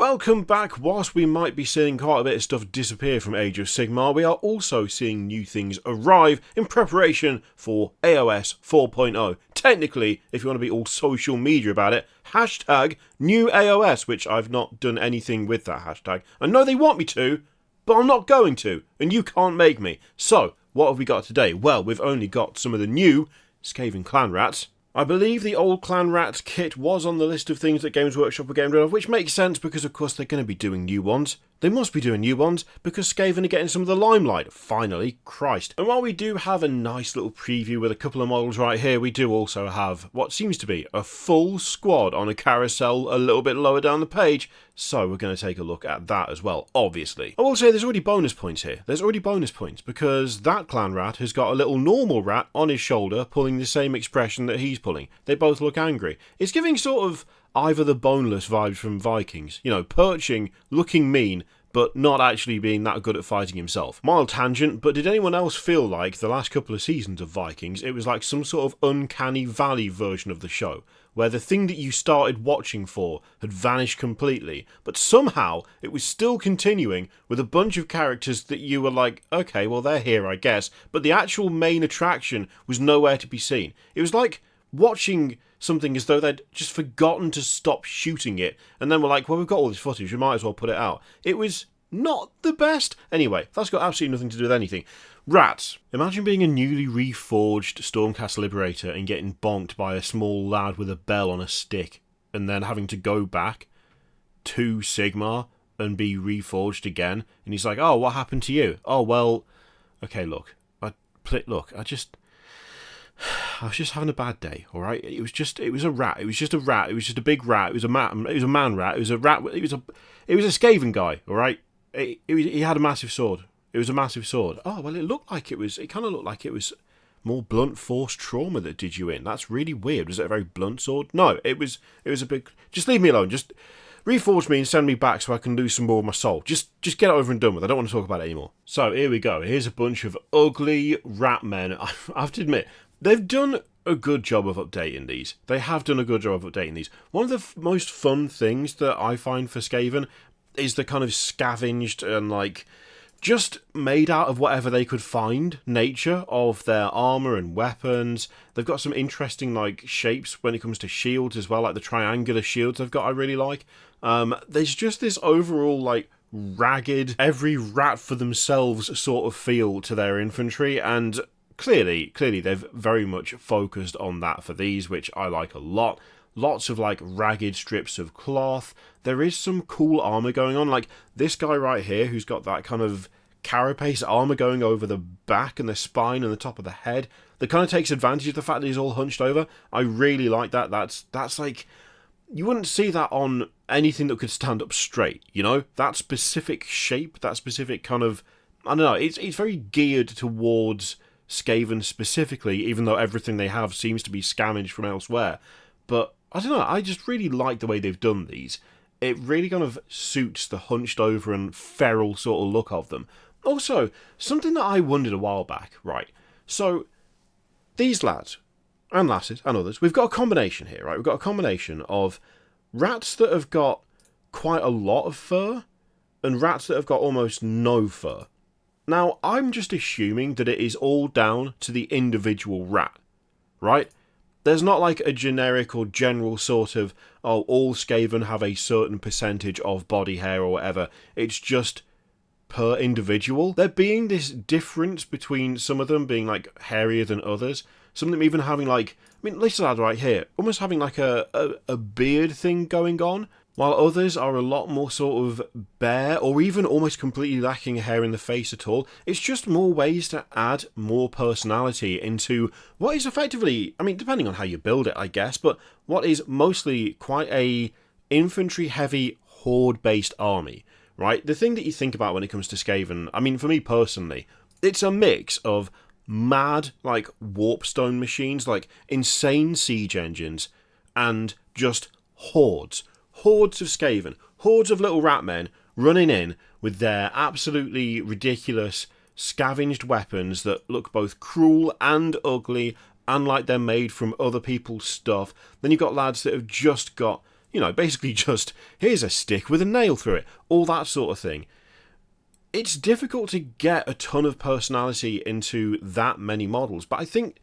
Welcome back. Whilst we might be seeing quite a bit of stuff disappear from Age of Sigmar, we are also seeing new things arrive in preparation for AOS 4.0. Technically, if you want to be all social media about it, hashtag new AOS, which I've not done anything with that hashtag. I know they want me to, but I'm not going to, and you can't make me. So, what have we got today? Well, we've only got some of the new Skaven CLANRATS. I believe the old CLANRATS kit was on the list of things that Games Workshop were getting rid of, which makes sense because of course they're going to be doing new ones. They must be doing new ones because Skaven are getting some of the limelight. Finally, Christ. And while we do have a nice little preview with a couple of models right here, we do also have what seems to be a full squad on a carousel a little bit lower down the page. So we're going to take a look at that as well, obviously. I will say there's already bonus points here. There's already bonus points because that CLANRAT has got a little normal rat on his shoulder pulling the same expression that he's pulling. They both look angry. It's giving sort of either the boneless vibes from Vikings. You know, perching, looking mean, but not actually being that good at fighting himself. Mild tangent, but did anyone else feel like the last couple of seasons of Vikings, it was like some sort of uncanny valley version of the show, where the thing that you started watching for had vanished completely, but somehow it was still continuing with a bunch of characters that you were like, okay, well they're here I guess, but the actual main attraction was nowhere to be seen. It was like watching something as though they'd just forgotten to stop shooting it, and then we're like, well, we've got all this footage, we might as well put it out. It was not the best. Anyway, that's got absolutely nothing to do with anything. Rats. Imagine being a newly reforged Stormcast Liberator and getting bonked by a small lad with a bell on a stick, and then having to go back to Sigmar and be reforged again, and he's like, oh, what happened to you? Oh, well, okay, look, I was just having a bad day, alright? It was a rat. It was just a rat. It was just a big rat. It was a man rat. It was a rat. It was a Skaven guy, alright? He had a massive sword. It was a massive sword. Oh, well, it kind of looked like it was more blunt force trauma that did you in. That's really weird. Was it a very blunt sword? No, it was a big... Just leave me alone. Just reforge me and send me back so I can lose some more of my soul. Just get it over and done with. I don't want to talk about it anymore. So, here we go. Here's a bunch of ugly rat men. I have to admit, they've done a good job of updating these. They have done a good job of updating these. One of the most fun things that I find for Skaven is the kind of scavenged and like just made out of whatever they could find nature of their armour and weapons. They've got some interesting like shapes when it comes to shields as well, like the triangular shields they've got I really like. There's just this overall like ragged, every rat for themselves sort of feel to their infantry, and clearly they've very much focused on that for these, which I like a lot. Lots of like ragged strips of cloth. There is some cool armour going on, like this guy right here who's got that kind of carapace armour going over the back and the spine and the top of the head that kind of takes advantage of the fact that he's all hunched over. I really like that. That's like, you wouldn't see that on anything that could stand up straight, you know? That specific shape, that specific kind of, I don't know, it's very geared towards Skaven specifically, even though everything they have seems to be scavenged from elsewhere. But I don't know, I just really like the way they've done these. It really kind of suits the hunched over and feral sort of look of them. Also, something that I wondered a while back, right? So, these lads, and lasses, and others, we've got a combination here, right? We've got a combination of rats that have got quite a lot of fur, and rats that have got almost no fur. Now, I'm just assuming that it is all down to the individual rat, right? There's not like a generic or general sort of, oh, all Skaven have a certain percentage of body hair or whatever. It's just per individual. There being this difference between some of them being like hairier than others. Some of them even having like, I mean, this lad right here, almost having like a beard thing going on. While others are a lot more sort of bare, or even almost completely lacking hair in the face at all. It's just more ways to add more personality into what is effectively, I mean, depending on how you build it, I guess, but what is mostly quite a infantry-heavy, horde-based army, right? The thing that you think about when it comes to Skaven, I mean, for me personally, it's a mix of mad, like, warpstone machines, like insane siege engines, and just hordes. Hordes of Skaven, hordes of little rat men running in with their absolutely ridiculous scavenged weapons that look both cruel and ugly and like they're made from other people's stuff. Then you've got lads that have just got You know, basically just, here's a stick with a nail through it. All that sort of thing. It's difficult to get a ton of personality into that many models, but I think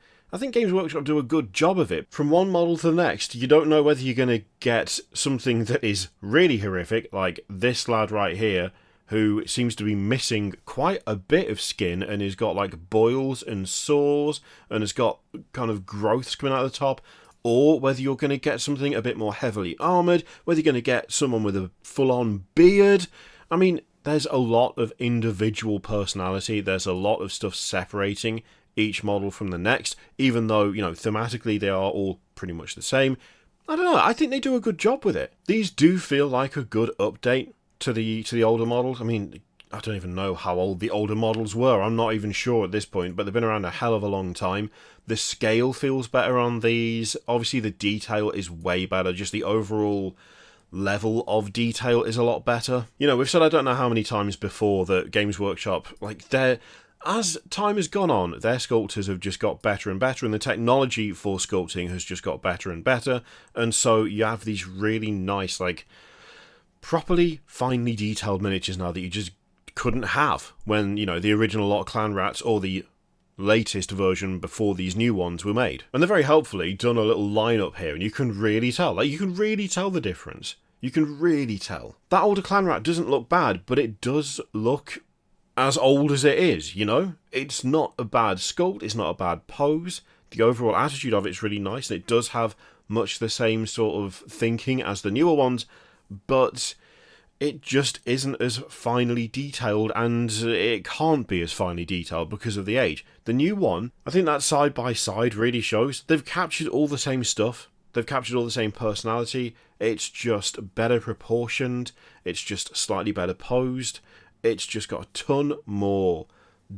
Games Workshop do a good job of it. From one model to the next, you don't know whether you're going to get something that is really horrific, like this lad right here, who seems to be missing quite a bit of skin and has got like boils and sores and has got kind of growths coming out of the top, or whether you're going to get something a bit more heavily armoured, whether you're going to get someone with a full-on beard. I mean, there's a lot of individual personality, there's a lot of stuff separating each model from the next, even though, you know, thematically they are all pretty much the same. I don't know, I think they do a good job with it. These do feel like a good update to the older models. I mean, I don't even know how old the older models were, I'm not even sure at this point, but they've been around a hell of a long time. The scale feels better on these, obviously the detail is way better, just the overall level of detail is a lot better. You know, we've said I don't know how many times before that Games Workshop, like, as time has gone on, their sculptors have just got better and better, and the technology for sculpting has just got better and better, and so you have these really nice, like, properly finely detailed miniatures now that you just couldn't have when, you know, the original lot of CLANRATS or the latest version before these new ones were made. And they're very helpfully done a little lineup here, and you can really tell. Like, you can really tell the difference. You can really tell. That older CLANRAT doesn't look bad, but it does look as old as it is, you know? It's not a bad sculpt, it's not a bad pose. The overall attitude of it's really nice, and it does have much the same sort of thinking as the newer ones, but it just isn't as finely detailed, and it can't be as finely detailed because of the age. The new one, I think that side by side really shows they've captured all the same stuff. They've captured all the same personality. It's just better proportioned. It's just slightly better posed. It's just got a ton more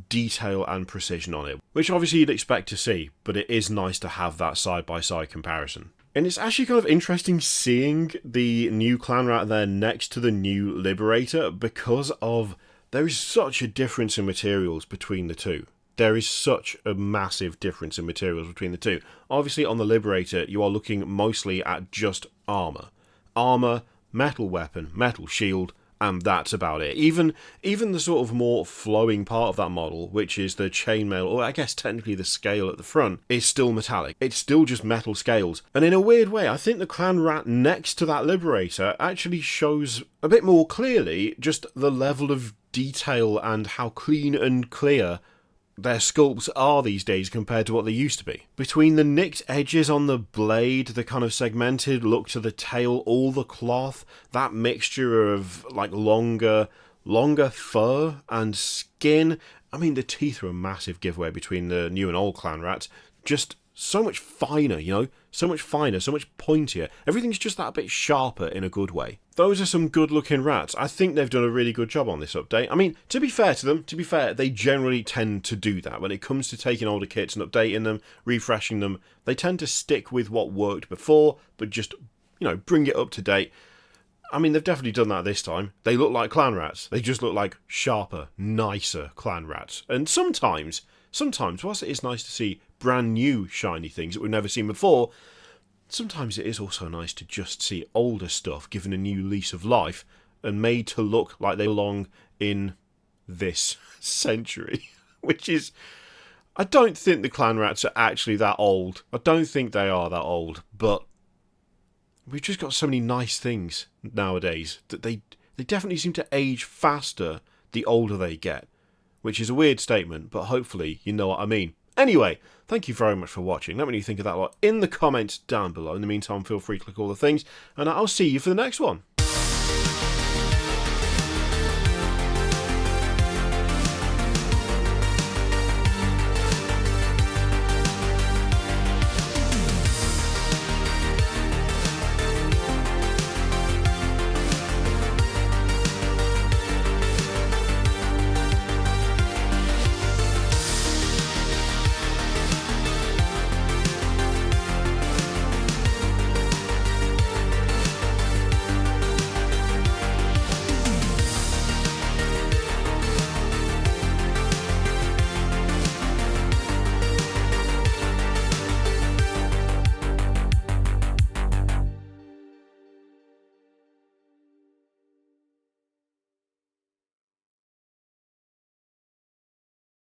detail and precision on it, which obviously you'd expect to see, but it is nice to have that side-by-side comparison. And it's actually kind of interesting seeing the new CLANRAT there next to the new Liberator, because of there is such a difference in materials between the two. There is such a massive difference in materials between the two. Obviously on the Liberator you are looking mostly at just armour. Armour, metal weapon, metal shield, and that's about it. Even the sort of more flowing part of that model, which is the chainmail, or I guess technically the scale at the front, is still metallic. It's still just metal scales. And in a weird way, I think the CLANRAT next to that Liberator actually shows a bit more clearly just the level of detail and how clean and clear their sculpts are these days compared to what they used to be. Between the nicked edges on the blade, the kind of segmented look to the tail, all the cloth, that mixture of like longer fur and skin. I mean, the teeth are a massive giveaway between the new and old CLANRATs. Just so much finer, you know? So much finer, so much pointier. Everything's just that bit sharper in a good way. Those are some good looking rats. I think they've done a really good job on this update. I mean, to be fair to them, they generally tend to do that. When it comes to taking older kits and updating them, refreshing them, they tend to stick with what worked before, but just, you know, bring it up to date. I mean, they've definitely done that this time. They look like CLANRATs. They just look like sharper, nicer CLANRATs. And sometimes, whilst it is nice to see brand new shiny things that we've never seen before, sometimes it is also nice to just see older stuff given a new lease of life and made to look like they belong in this century. Which is, I don't think the CLANRATs are actually that old. I don't think they are that old, but we've just got so many nice things nowadays that they definitely seem to age faster the older they get. Which is a weird statement, but hopefully you know what I mean. Anyway, thank you very much for watching. Let me know what you think of that lot in the comments down below. In the meantime, feel free to click all the things, and I'll see you for the next one.